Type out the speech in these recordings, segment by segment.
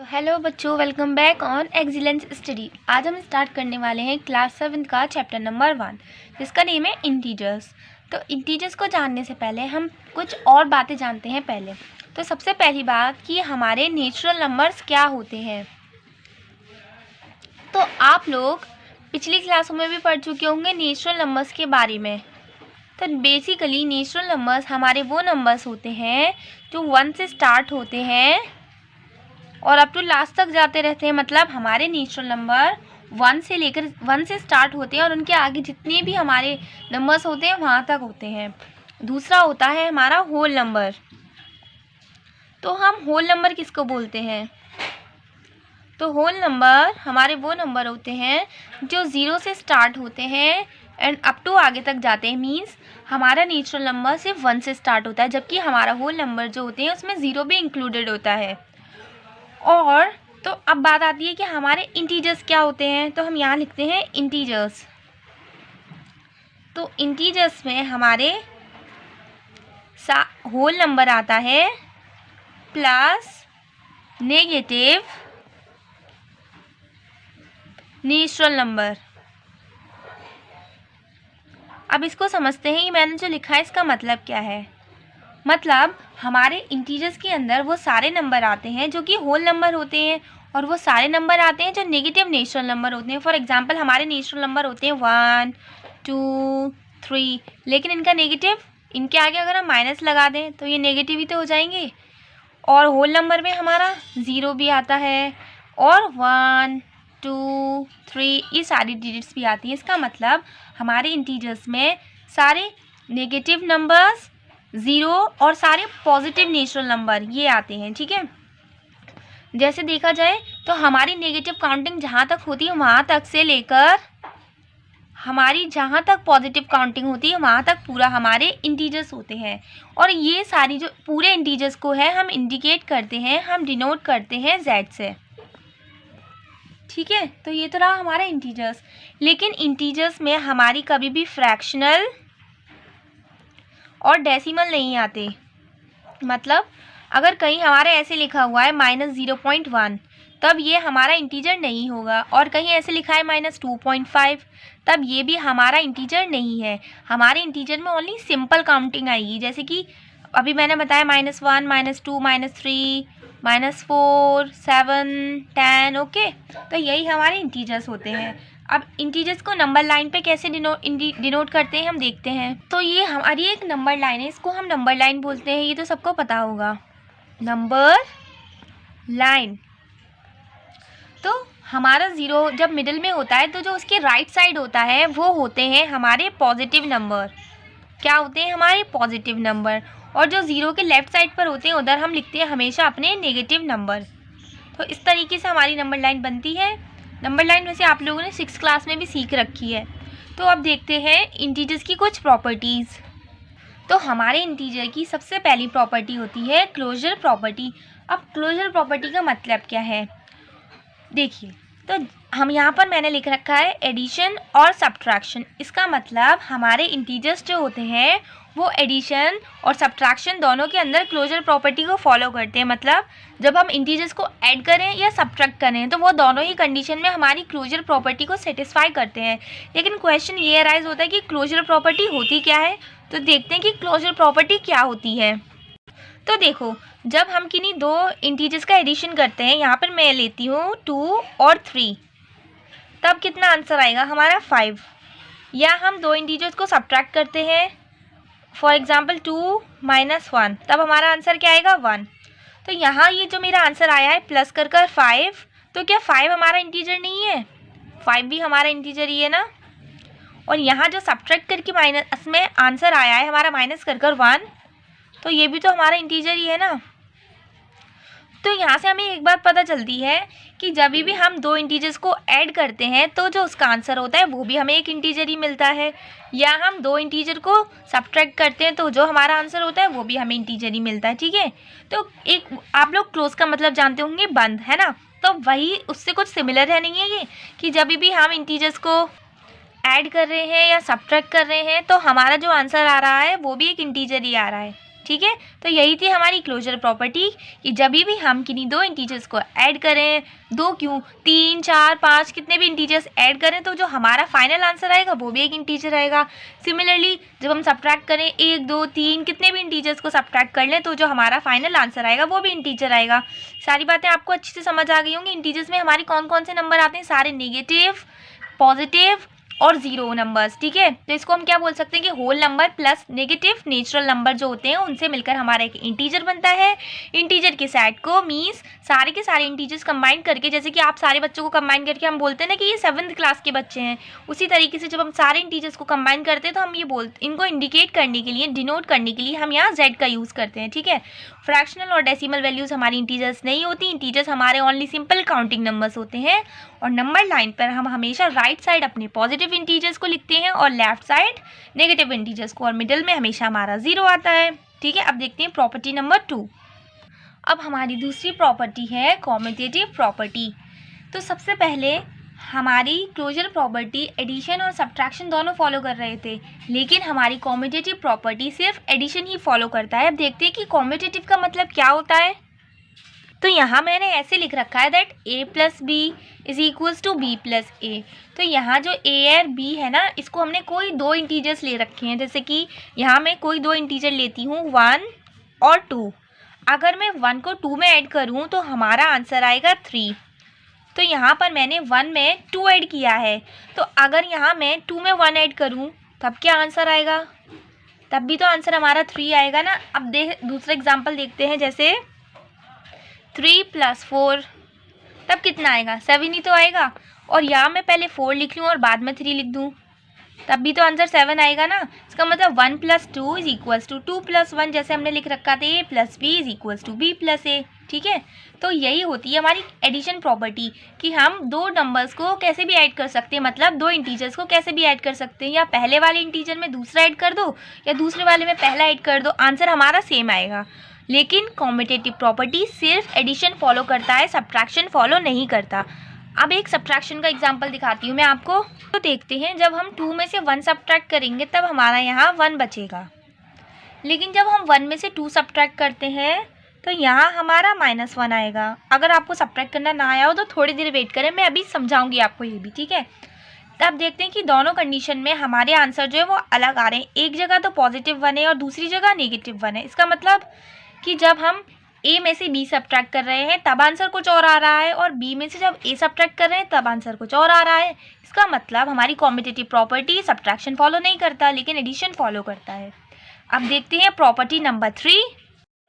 तो हेलो बच्चों, welcome back on excellence study. आज हम स्टार्ट करने वाले हैं क्लास 7 का चैप्टर नंबर 1, जिसका नेम है इंटीजर्स। तो इंटीजर्स को जानने से पहले हम कुछ और बातें जानते हैं। पहले तो सबसे पहली बात कि हमारे नेचुरल नंबर्स क्या होते हैं। तो आप लोग पिछली क्लासों में भी पढ़ चुके होंगे नेचुरल नंबर्स के बारे में। तो बेसिकली नेचुरल नंबर्स हमारे वो नंबर्स होते हैं जो 1 से स्टार्ट होते हैं और अप टू लास्ट तक जाते रहते हैं। मतलब हमारे नेचुरल नंबर 1 से स्टार्ट होते हैं और उनके आगे जितने भी हमारे नंबर्स होते हैं वहाँ तक होते हैं। दूसरा होता है हमारा होल नंबर। तो हम होल नंबर किसको बोलते हैं? तो होल नंबर हमारे वो नंबर होते हैं जो 0 से स्टार्ट होते हैं एंड अप टू आगे तक जाते हैं। मीन्स हमारा नेचुरल नंबर सिर्फ 1 से स्टार्ट होता है, जबकि हमारा होल नंबर जो होते हैं उसमें 0 भी इंक्लूडेड होता है। और तो अब बात आती है कि हमारे इंटीजर्स क्या होते हैं। तो हम यहाँ लिखते हैं इंटीजर्स। तो इंटीजर्स में हमारे होल नंबर आता है प्लस नेगेटिव नेचुरल नंबर। अब इसको समझते हैं कि मैंने जो लिखा है इसका मतलब क्या है। मतलब हमारे इंटीजर्स के अंदर वो सारे नंबर आते हैं जो कि होल नंबर होते हैं और वो सारे नंबर आते हैं जो नेगेटिव नेचुरल नंबर होते हैं। फॉर एग्जांपल हमारे नेचुरल नंबर होते हैं 1, 2, 3, लेकिन इनका नेगेटिव, इनके आगे अगर हम माइनस लगा दें तो ये नेगेटिव ही तो हो जाएंगे। और होल नंबर में हमारा 0 भी आता है और 1, 2, 3 ये सारी डिजिट्स भी आती हैं। इसका मतलब हमारे इंटीजर्स में सारे नेगेटिव नंबर्स 0 और सारे पॉजिटिव नेचुरल नंबर ये आते हैं। ठीक है, जैसे देखा जाए तो हमारी नेगेटिव काउंटिंग जहाँ तक होती है वहाँ तक से लेकर हमारी जहाँ तक पॉजिटिव काउंटिंग होती है वहाँ तक पूरा हमारे इंटीजर्स होते हैं। और ये सारी जो पूरे इंटीजर्स को है हम इंडिकेट करते हैं, हम डिनोट करते हैं Z से। ठीक है, तो ये तो रहा हमारा इंटीजर्स। लेकिन इंटीजर्स में हमारी कभी भी फ्रैक्शनल और डेसिमल नहीं आते। मतलब अगर कहीं हमारे ऐसे लिखा हुआ है -0.1 तब ये हमारा इंटीजर नहीं होगा, और कहीं ऐसे लिखा है -2.5 तब ये भी हमारा इंटीजर नहीं है। हमारे इंटीजर में ओनली सिंपल काउंटिंग आएगी, जैसे कि अभी मैंने बताया -1, -2, -3, -4, 7, 10। ओके, तो यही हमारे इंटीजर्स होते हैं। अब इंटीजर्स को नंबर लाइन पे कैसे डिनोट करते हैं हम देखते हैं। तो ये हमारी एक नंबर लाइन है, इसको हम नंबर लाइन बोलते हैं, ये तो सबको पता होगा, नंबर लाइन। तो हमारा 0 जब मिडिल में होता है तो जो उसके राइट साइड होता है वो होते हैं हमारे पॉजिटिव नंबर। क्या होते हैं? हमारे पॉजिटिव नंबर। और जो 0 के लेफ्ट साइड पर होते हैं उधर हम लिखते हैं हमेशा अपने नेगेटिव नंबर। तो इस तरीके से हमारी नंबर लाइन बनती है। नंबर लाइन वैसे आप लोगों ने 6th क्लास में भी सीख रखी है। तो अब देखते हैं इंटीजर्स की कुछ प्रॉपर्टीज़। तो हमारे इंटीजर की सबसे पहली प्रॉपर्टी होती है क्लोजर प्रॉपर्टी। अब क्लोजर प्रॉपर्टी का मतलब क्या है देखिए। तो हम यहाँ पर मैंने लिख रखा है एडिशन और सब्ट्रैक्शन। इसका मतलब हमारे इंटीजर्स जो होते हैं वो एडिशन और सब्ट्रैक्शन दोनों के अंदर क्लोजर प्रॉपर्टी को फॉलो करते हैं। मतलब जब हम इंटीजर्स को ऐड करें या सब्ट्रैक्ट करें तो वो दोनों ही कंडीशन में हमारी क्लोजर प्रॉपर्टी को सेटिस्फाई करते हैं। लेकिन क्वेश्चन ये अराइज होता है कि क्लोजर प्रॉपर्टी होती क्या है। तो देखते हैं कि क्लोजर प्रॉपर्टी क्या होती है। तो देखो, जब हम किन्हीं दो इंटीजर्स का एडिशन करते हैं, यहाँ पर मैं लेती हूँ 2 और 3, तब कितना आंसर आएगा हमारा 5। या हम दो इंटीजर्स को सब्ट्रैक्ट करते हैं, फॉर एग्जांपल 2 - 1, तब हमारा आंसर क्या आएगा 1। तो यहाँ ये जो मेरा आंसर आया है प्लस कर 5, तो क्या 5 हमारा इंटीजर नहीं है? 5 भी हमारा इंटीजर ही है ना। और यहाँ जो सब्ट्रैक्ट करके माइनस में आंसर आया है हमारा माइनस कर 1, तो ये भी तो हमारा इंटीजर ही है ना। तो यहाँ से हमें एक बात पता चलती है कि जब भी हम दो इंटीजर्स को ऐड करते हैं तो जो उसका आंसर होता है वो भी हमें एक इंटीजर ही मिलता है। या हम दो इंटीजर को सब्ट्रैक्ट करते हैं तो जो हमारा आंसर होता है वो भी हमें इंटीजर ही मिलता है। ठीक है, तो एक आप लोग क्लोज का मतलब जानते होंगे, बंद, है ना। तो वही उससे कुछ सिमिलर है, नहीं है ये, कि जब भी हम इंटीजर्स को ऐड कर रहे हैं या सब्ट्रैक्ट कर रहे हैं तो हमारा जो आंसर आ रहा है वो भी एक इंटीजर ही आ रहा है। ठीक है। तो यही थी हमारी क्लोजर प्रॉपर्टी कि जब भी हम किन्हीं दो इंटीजर्स को ऐड करें, दो क्यों 3 4 5 कितने भी इंटीजर्स ऐड करें तो जो हमारा फाइनल आंसर आएगा वो भी एक इंटीजर आएगा। सिमिलरली जब हम सब्ट्रैक्ट करें 1 2 3 कितने भी इंटीजर्स को सब्ट्रैक्ट कर लें तो जो हमारा फाइनल आंसर आएगा वो भी इंटीजर आएगा। सारी बातें आपको अच्छे से समझ आ गई होंगी। इंटीजर्स में हमारे कौन कौन से नंबर आते हैं, सारे नेगेटिव, पॉजिटिव और जीरो नंबर्स, ठीक है। तो इसको हम क्या बोल सकते हैं कि whole number plus negative natural number जो होते हैं उनसे मिलकर हमारा एक इंटीजर बनता है। इंटीजर के सेट को मीन्स सारे के सारे इंटीजर्स कंबाइन करके, जैसे कि आप सारे बच्चों को कंबाइन करके हम बोलते हैं ना कि ये 7th क्लास के बच्चे हैं, उसी तरीके से जब हम सारे इंटीजर्स को कंबाइन करते हैं तो हम ये बोलते, इनको इंडिकेट करने के लिए, डिनोट करने के लिए हम यहाँ z का यूज़ करते हैं, ठीक है। फ्रैक्शनल और डेसिमल वैल्यूज़ हमारी इंटीजर्स नहीं होती। इंटीजर्स हमारे ओनली सिंपल काउंटिंग नंबर्स होते हैं। और नंबर लाइन पर हम हमेशा राइट साइड अपने पॉजिटिव इंटीजर्स को लिखते हैं और लेफ्ट साइड नेगेटिव इंटीजर्स को, और मिडिल में हमेशा हमारा 0 आता है, ठीक है। अब देखते हैं प्रॉपर्टी नंबर 2। अब हमारी दूसरी प्रॉपर्टी है कॉम्यूटेटिव प्रॉपर्टी। तो सबसे पहले हमारी क्लोजर प्रॉपर्टी एडिशन और सब्ट्रैक्शन दोनों फॉलो कर रहे थे, लेकिन हमारी कॉम्यूटेटिव प्रॉपर्टी सिर्फ एडिशन ही फॉलो करता है। अब देखते हैं कि कॉम्यूटेटिव का मतलब क्या होता है। तो यहाँ मैंने ऐसे लिख रखा है that a plus B is equals to B plus A. तो यहाँ जो a और b है ना, इसको हमने कोई दो इंटीजर्स ले रखे हैं। जैसे कि यहाँ मैं कोई दो इंटीजर लेती हूँ 1 और 2। अगर मैं 1 को 2 में ऐड करूँ तो हमारा आंसर आएगा 3। तो यहाँ पर मैंने 1 में 2 ऐड किया है, तो अगर यहाँ मैं 2 में 1 ऐड करूँ तब क्या आंसर आएगा, तब भी तो आंसर हमारा 3 आएगा ना। अब दूसरा एग्जाम्पल देखते हैं, जैसे 3 + 4 तब कितना आएगा, 7 ही तो आएगा। और यहाँ मैं पहले 4 लिख लूँ और बाद में 3 लिख दूँ तब भी तो आंसर 7 आएगा ना। इसका मतलब 1 + 2 इज इक्वल्स टू 2 + 1, जैसे हमने लिख रखा था a + b is equals to b + a, ठीक है। तो यही होती है हमारी एडिशन प्रॉपर्टी कि हम दो नंबर्स को कैसे भी ऐड कर सकते हैं, मतलब दो इंटीजर्स को कैसे भी ऐड कर सकते हैं। या पहले वाले इंटीजर में दूसरा ऐड कर दो या दूसरे वाले में पहला ऐड कर दो, आंसर हमारा सेम आएगा। लेकिन कॉम्यूटेटिव प्रॉपर्टी सिर्फ एडिशन फॉलो करता है, सब्ट्रैक्शन फॉलो नहीं करता। अब एक सब्ट्रैक्शन का एग्जांपल दिखाती हूँ मैं आपको। तो देखते हैं, जब हम 2 में से 1 सब्ट्रैक्ट करेंगे तब हमारा यहाँ 1 बचेगा, लेकिन जब हम 1 में से 2 सब्ट्रैक्ट करते हैं तो यहाँ हमारा -1 आएगा। अगर आपको सब्ट्रैक्ट करना ना आया हो तो थोड़ी देर वेट करें, मैं अभी समझाऊंगी आपको ये भी, ठीक है। तब देखते हैं कि दोनों कंडीशन में हमारे आंसर जो है वो अलग आ रहे हैं। एक जगह तो +1 है और दूसरी जगह -1 है। इसका मतलब कि जब हम a में से b सब्ट्रैक्ट कर रहे हैं तब आंसर कुछ और आ रहा है, और b में से जब a सब्ट्रैक्ट कर रहे हैं तब आंसर कुछ और आ रहा है। इसका मतलब हमारी कॉम्यूटेटिव प्रॉपर्टी सब्ट्रैक्शन फॉलो नहीं करता लेकिन एडिशन फॉलो करता है। अब देखते हैं प्रॉपर्टी नंबर 3।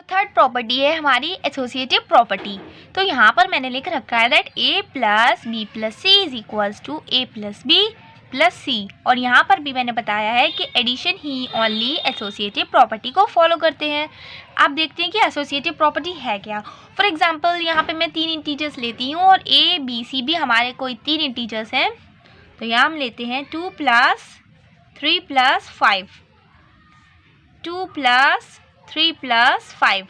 थर्ड प्रॉपर्टी है हमारी एसोसिएटिव प्रॉपर्टी। तो यहाँ पर मैंने लिख रखा है that a + b + c is equals to a + b + c, और यहाँ पर भी मैंने बताया है कि एडिशन ही ओनली एसोसिएटिव प्रॉपर्टी को फॉलो करते हैं। आप देखते हैं कि एसोसिएटिव प्रॉपर्टी है क्या। फॉर एग्जांपल यहाँ पे मैं 3 इंटीजर्स लेती हूँ और a b c भी हमारे कोई 3 इंटीजर्स हैं। तो यहाँ हम लेते हैं 2 + 3 + 5, 2 + 3 + 5।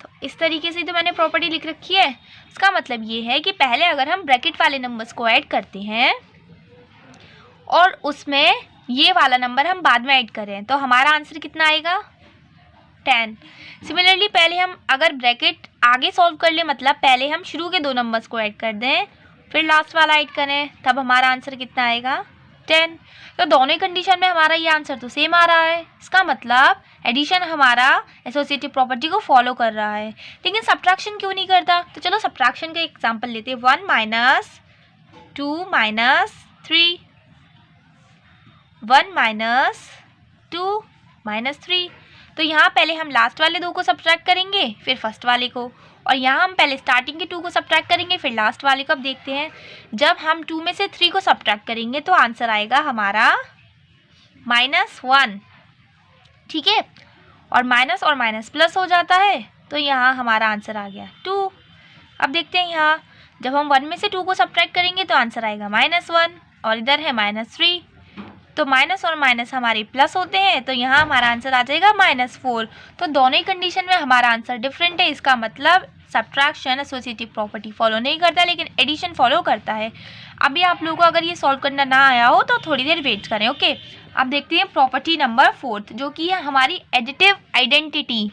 तो इस तरीके से तो मैंने प्रॉपर्टी लिख रखी है। इसका मतलब ये है कि पहले अगर हम ब्रैकेट वाले नंबर्स को ऐड करते हैं और उसमें ये वाला नंबर हम बाद में ऐड करें तो हमारा आंसर कितना आएगा, 10। सिमिलरली पहले हम अगर ब्रैकेट आगे सॉल्व कर ले, मतलब पहले हम शुरू के 2 नंबर्स को ऐड कर दें फिर लास्ट वाला ऐड करें, तब हमारा आंसर कितना आएगा, 10। तो दोनों ही कंडीशन में हमारा ये आंसर तो सेम आ रहा है। इसका मतलब एडिशन हमारा एसोसिएटिव प्रॉपर्टी को फॉलो कर रहा है, लेकिन सब्ट्रैक्शन क्यों नहीं करता। तो चलो सब्ट्रैक्शन का एग्जांपल लेते हैं। 1 - 2 - 3, 1 - 2 - 3। तो यहाँ पहले हम लास्ट वाले 2 को सब्ट्रैक्ट करेंगे फिर फर्स्ट वाले को, और यहाँ हम पहले स्टार्टिंग के 2 को सब्ट्रैक्ट करेंगे फिर लास्ट वाले को। अब देखते हैं, जब हम 2 में से 3 को सब्ट्रैक्ट करेंगे तो आंसर आएगा हमारा -1, ठीक है। और माइनस और माइनस प्लस हो जाता है, तो यहाँ हमारा आंसर आ गया 2। अब देखते हैं, यहाँ जब हम 1 में से 2 को सब्ट्रैक्ट करेंगे तो आंसर आएगा -1, और इधर है -3। तो माइनस और माइनस हमारे प्लस होते हैं, तो यहाँ हमारा आंसर आ जाएगा -4। तो दोनों ही कंडीशन में हमारा आंसर डिफरेंट है। इसका मतलब सब्ट्रैक्शन एसोसिएटिव प्रॉपर्टी फॉलो नहीं करता, लेकिन एडिशन फॉलो करता है। अभी आप लोगों को अगर ये सॉल्व करना ना आया हो तो थोड़ी देर वेट करें। ओके, अब देखते हैं प्रॉपर्टी नंबर 4 जो कि है हमारी एडिटिव आइडेंटिटी।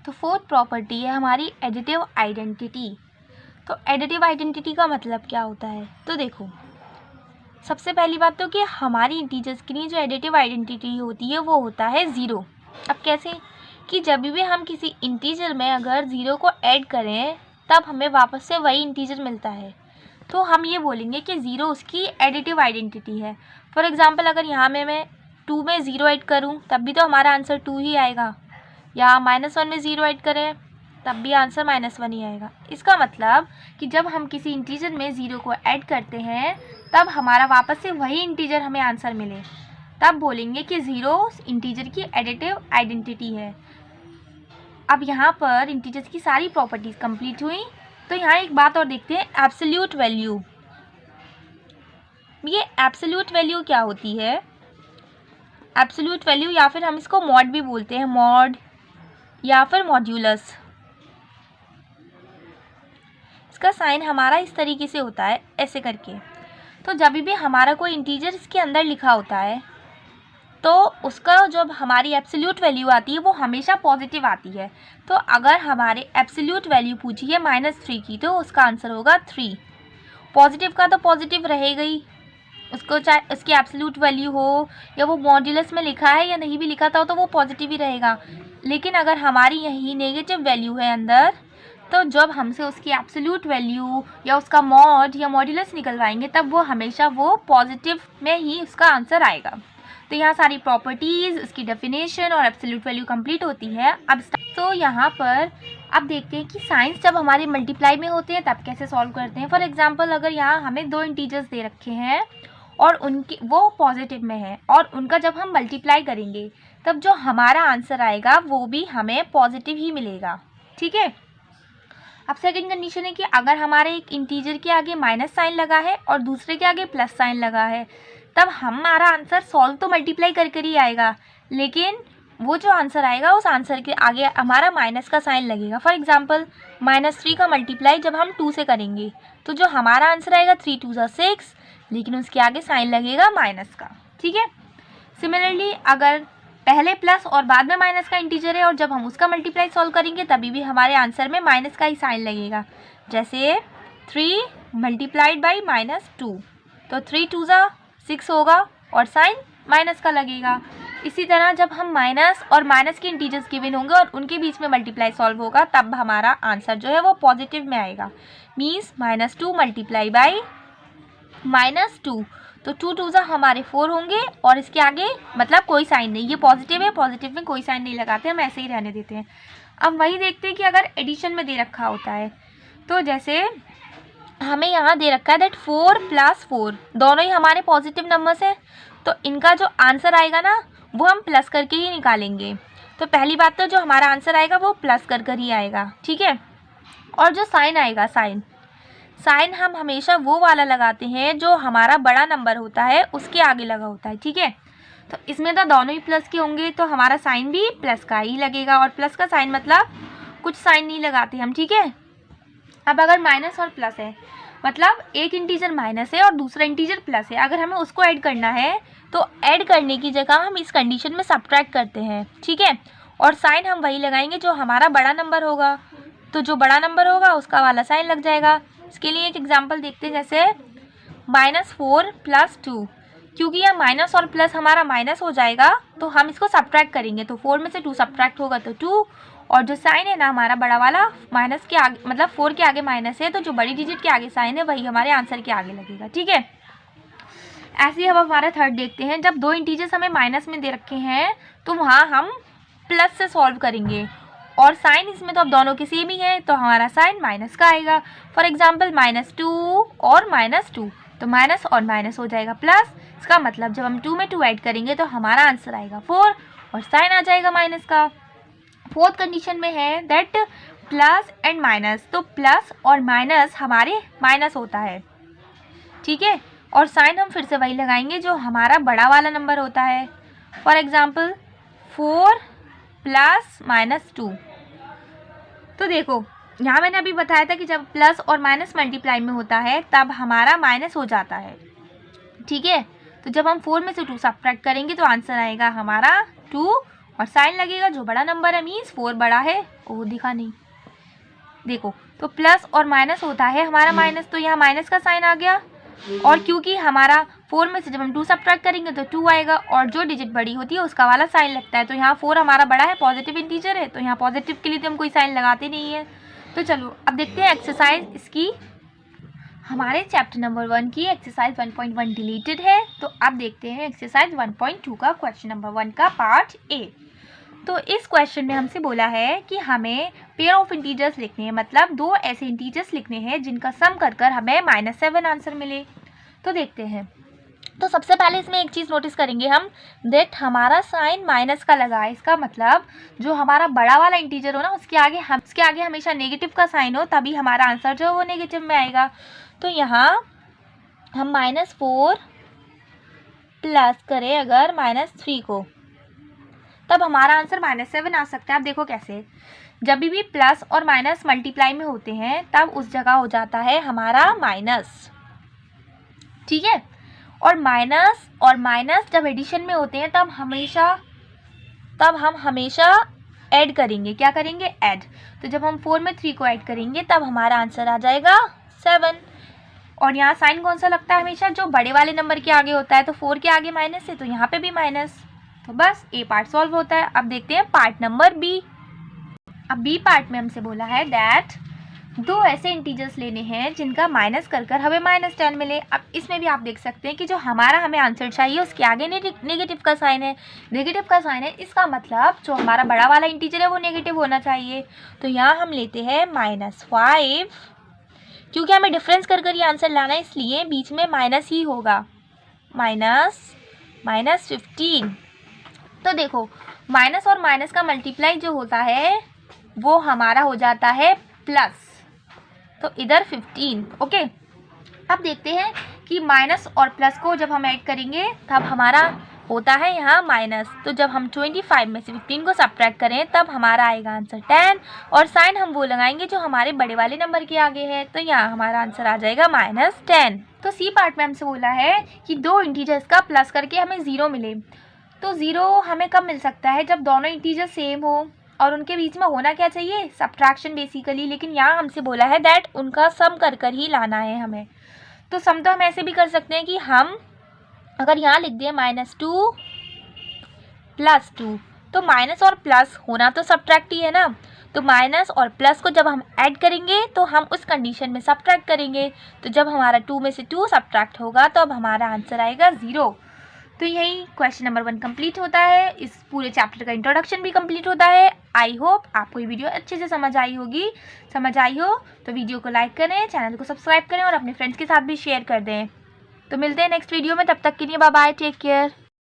तो 4th प्रॉपर्टी है हमारी एडिटिव आइडेंटिटी। तो एडिटिव आइडेंटिटी का मतलब क्या होता है? तो देखो, सबसे पहली बात तो कि हमारी इंटीजर्स के लिए जो एडिटिव आइडेंटिटी होती है वो होता है 0। अब कैसे? कि जब भी हम किसी इंटीजर में अगर 0 को ऐड करें तब हमें वापस से वही इंटीजर मिलता है, तो हम ये बोलेंगे कि 0 उसकी एडिटिव आइडेंटिटी है। फॉर एग्जांपल, अगर यहाँ में मैं 2 में 0 ऐड करूँ तब भी तो हमारा आंसर 2 ही आएगा, या -1 में 0 ऐड करें तब भी आंसर -1 ही आएगा। इसका मतलब कि जब हम किसी इंटीजर में 0 को ऐड करते हैं तब हमारा वापस से वही इंटीजर हमें आंसर मिले, तब बोलेंगे कि 0 इंटीजर की एडिटिव आइडेंटिटी है। अब यहाँ पर इंटीजर्स की सारी प्रॉपर्टीज कंप्लीट हुई, तो यहाँ एक बात और देखते हैं, एब्सोल्यूट वैल्यू। ये एब्सोल्यूट वैल्यू क्या होती है? एब्सोल्यूट वैल्यू, या फिर हम इसको मॉड भी बोलते हैं, मॉड या फिर मॉड्यूलस। इसका साइन हमारा इस तरीके से होता है, ऐसे करके। तो जब भी हमारा कोई इंटीजर इसके अंदर लिखा होता है तो उसका जब हमारी एब्सोल्यूट वैल्यू आती है वो हमेशा पॉजिटिव आती है। तो अगर हमारे एब्सोल्यूट वैल्यू पूछी है -3 की तो उसका आंसर होगा 3। पॉजिटिव का तो पॉजिटिव रहेगा ही, उसको चाहे उसकी एब्सोल्यूट वैल्यू हो या वो मॉड्यूलस में लिखा है या नहीं भी लिखा था तो वो पॉजिटिव ही रहेगा। लेकिन अगर हमारी यही नेगेटिव वैल्यू है अंदर, तो जब हमसे उसकी एब्सोल्यूट वैल्यू या उसका मॉड या मॉड्यूलस निकलवाएंगे तब वो हमेशा वो पॉजिटिव में ही उसका आंसर आएगा। तो यहाँ सारी प्रॉपर्टीज़, उसकी डेफिनेशन और एब्सोल्यूट वैल्यू कंप्लीट होती है। अब तो यहाँ पर अब देखते हैं कि साइंस जब हमारे मल्टीप्लाई में होते हैं तब कैसे सॉल्व करते हैं। फॉर एग्जांपल, अगर यहाँ हमें 2 इंटीजर्स दे रखे हैं और उनकी वो पॉजिटिव में है और उनका जब हम मल्टीप्लाई करेंगे तब जो हमारा आंसर आएगा वो भी हमें पॉजिटिव ही मिलेगा। ठीक है। अब सेकंड कंडीशन है कि अगर हमारे एक इंटीजर के आगे माइनस साइन लगा है और दूसरे के आगे प्लस साइन लगा है, तब हमारा आंसर सॉल्व तो मल्टीप्लाई कर कर ही आएगा, लेकिन वो जो आंसर आएगा उस आंसर के आगे हमारा माइनस का साइन लगेगा। फॉर एग्जांपल, -3 का मल्टीप्लाई जब हम 2 से करेंगे तो जो हमारा आंसर आएगा 3 2 6, लेकिन उसके आगे साइन लगेगा माइनस का। ठीक है। सिमिलरली, अगर पहले प्लस और बाद में माइनस का इंटीजर है और जब हम उसका मल्टीप्लाई सॉल्व करेंगे तभी भी हमारे आंसर में माइनस का ही साइन लगेगा। जैसे 3 मल्टीप्लाइड बाई -2, तो 3 2 6 होगा और साइन माइनस का लगेगा। इसी तरह जब हम माइनस और माइनस के इंटीजर्स गिवन होंगे और उनके बीच में मल्टीप्लाई सॉल्व होगा तब हमारा आंसर जो है वो पॉजिटिव में आएगा। मीन्स -2 मल्टीप्लाई बाई -2, तो 2 2 हमारे 4 होंगे और इसके आगे मतलब कोई साइन नहीं, ये पॉजिटिव है, पॉजिटिव में कोई साइन नहीं लगाते, हम ऐसे ही रहने देते हैं। अब वही देखते हैं कि अगर एडिशन में दे रखा होता है, तो जैसे हमें यहाँ दे रखा है दैट 4 + 4 दोनों ही हमारे पॉजिटिव नंबर्स हैं, तो इनका जो आंसर आएगा ना वो हम प्लस करके ही निकालेंगे। तो पहली बात तो जो हमारा आंसर आएगा वो प्लस कर कर ही आएगा। ठीक है। और जो साइन आएगा, साइन हम हमेशा वो वाला लगाते हैं जो हमारा बड़ा नंबर होता है उसके आगे लगा होता है। ठीक है। तो इसमें तो दोनों ही प्लस के होंगे तो हमारा साइन भी प्लस का ही लगेगा, और प्लस का साइन मतलब कुछ साइन नहीं लगाते हम। ठीक है। अब अगर माइनस और प्लस है, मतलब एक इंटीजर माइनस है और दूसरा इंटीजर प्लस है, अगर हमें उसको ऐड करना है तो ऐड करने की जगह हम इस कंडीशन में सब्ट्रैक्ट करते हैं। ठीक है। और साइन हम वही लगाएंगे जो हमारा बड़ा नंबर होगा, तो जो बड़ा नंबर होगा उसका वाला साइन लग जाएगा। इसके लिए एक एग्जांपल देखते हैं, जैसे -4 + 2, क्योंकि यह माइनस और प्लस हमारा माइनस हो जाएगा तो हम इसको सब्ट्रैक्ट करेंगे, तो 4 में से 2 सब्ट्रैक्ट होगा तो 2, और जो साइन है ना हमारा बड़ा वाला माइनस के आगे, मतलब 4 के आगे माइनस है, तो जो बड़ी डिजिट के आगे साइन है वही हमारे आंसर के आगे लगेगा। ठीक है। ऐसे ही अब हमारा थर्ड देखते हैं, जब 2 इंटीजर्स हमें माइनस में दे रखे हैं तो वहाँ हम प्लस से सॉल्व करेंगे, और साइन इसमें तो अब दोनों के सेम ही है तो हमारा साइन माइनस का आएगा। फॉर एग्जांपल -2 और -2, तो माइनस और माइनस हो जाएगा प्लस। इसका मतलब जब हम 2 में 2 ऐड करेंगे तो हमारा आंसर आएगा 4 और साइन आ जाएगा माइनस का। फोर्थ कंडीशन में है दैट प्लस एंड माइनस, तो प्लस और माइनस हमारे माइनस होता है। ठीक है। और साइन हम फिर से वही लगाएंगे जो हमारा बड़ा वाला नंबर होता है। फॉर एग्जांपल 4 + -2, तो देखो यहाँ मैंने अभी बताया था कि जब प्लस और माइनस मल्टीप्लाई में होता है तब हमारा माइनस हो जाता है, ठीक है। तो जब हम 4 में से 2 सब्ट्रैक्ट करेंगे तो आंसर आएगा हमारा 2 और साइन लगेगा जो बड़ा नंबर है, मीन्स 4 बड़ा है। ओह दिखा नहीं, देखो तो प्लस और माइनस होता है हमारा माइनस, तो यहाँ माइनस का साइन आ गया। और क्योंकि हमारा 4 में से जब हम 2 सब्ट्रैक्ट करेंगे तो 2 आएगा और जो डिजिट बड़ी होती है उसका वाला साइन लगता है। तो यहाँ 4 हमारा बड़ा है, पॉजिटिव इंटीजर है, तो यहाँ पॉजिटिव के लिए तो हम कोई साइन लगाते नहीं है। तो चलो अब देखते हैं एक्सरसाइज इसकी। हमारे चैप्टर नंबर 1 की एक्सरसाइज 1.1 डिलीटेड है। तो अब देखते हैं एक्सरसाइज 1.2 का क्वेश्चन नंबर 1 का पार्ट ए। तो इस क्वेश्चन में हमसे बोला है कि हमें पेयर ऑफ इंटीजर्स लिखने हैं, मतलब 2 ऐसे इंटीजर्स लिखने हैं जिनका सम कर कर हमें -7 आंसर मिले। तो देखते हैं। तो सबसे पहले इसमें एक चीज़ नोटिस करेंगे हम, दैट हमारा साइन माइनस का लगा है। इसका मतलब जो हमारा बड़ा वाला इंटीजर हो ना उसके आगे हमेशा नेगेटिव का साइन हो, तभी हमारा आंसर जो है वो नेगेटिव में आएगा। तो यहाँ हम -4 प्लस करें अगर -3 को, तब हमारा आंसर -7 आ सकता है। आप देखो कैसे, जब भी प्लस और माइनस मल्टीप्लाई में होते हैं तब उस जगह हो जाता है हमारा माइनस, ठीक है। और माइनस जब एडिशन में होते हैं तब हम हमेशा ऐड करेंगे। क्या करेंगे? ऐड। तो जब हम 4 में 3 को ऐड करेंगे तब हमारा आंसर आ जाएगा 7। और यहाँ साइन कौन सा लगता है? हमेशा जो बड़े वाले नंबर के आगे होता है। तो 4 के आगे माइनस है तो यहाँ पे भी माइनस। तो बस ए पार्ट सॉल्व होता है। अब देखते हैं पार्ट नंबर बी। अब बी पार्ट में हमसे बोला है दैट 2 ऐसे इंटीजर्स लेने हैं जिनका माइनस कर कर हमें -10 मिले। अब इसमें भी आप देख सकते हैं कि जो हमें आंसर चाहिए उसके आगे नेगेटिव का साइन है। इसका मतलब जो हमारा बड़ा वाला इंटीजर है वो नेगेटिव होना चाहिए। तो यहाँ हम लेते हैं -5, क्योंकि हमें डिफरेंस कर कर ये आंसर लाना है इसलिए बीच में माइनस ही होगा, -15। तो देखो माइनस और माइनस का मल्टीप्लाई जो होता है वो हमारा हो जाता है प्लस, तो इधर 15। ओके, अब देखते हैं कि माइनस और प्लस को जब हम ऐड करेंगे तब हमारा होता है यहाँ माइनस। तो जब हम 25 में से 15 को सब्ट्रैक्ट करें तब हमारा आएगा आंसर 10 और साइन हम वो लगाएंगे जो हमारे बड़े वाले नंबर के आगे है। तो यहाँ हमारा आंसर आ जाएगा -10। तो सी पार्ट में हमसे बोला है कि 2 इंटीजर्स का प्लस करके हमें 0 मिले। तो 0 हमें कब मिल सकता है? जब दोनों इंटीजर सेम हो और उनके बीच में होना क्या चाहिए? Subtraction basically. लेकिन यहाँ हमसे बोला है दैट उनका सम कर कर ही लाना है हमें। तो सम तो हम ऐसे भी कर सकते हैं कि हम अगर यहाँ लिख दें -2 + 2, तो माइनस और प्लस होना तो सब्ट्रैक्ट ही है ना। तो माइनस और प्लस को जब हम ऐड करेंगे तो हम उस कंडीशन में सब्ट्रैक्ट करेंगे। तो जब हमारा 2 में से 2 सब्ट्रैक्ट होगा तो अब हमारा आंसर आएगा 0। तो यही क्वेश्चन नंबर 1 कंप्लीट होता है। इस पूरे चैप्टर का इंट्रोडक्शन भी कंप्लीट होता है। आई होप आपको ये वीडियो अच्छे से समझ आई हो तो वीडियो को लाइक करें, चैनल को सब्सक्राइब करें और अपने फ्रेंड्स के साथ भी शेयर कर दें। तो मिलते हैं नेक्स्ट वीडियो में, तब तक के लिए बाय बाय, टेक केयर।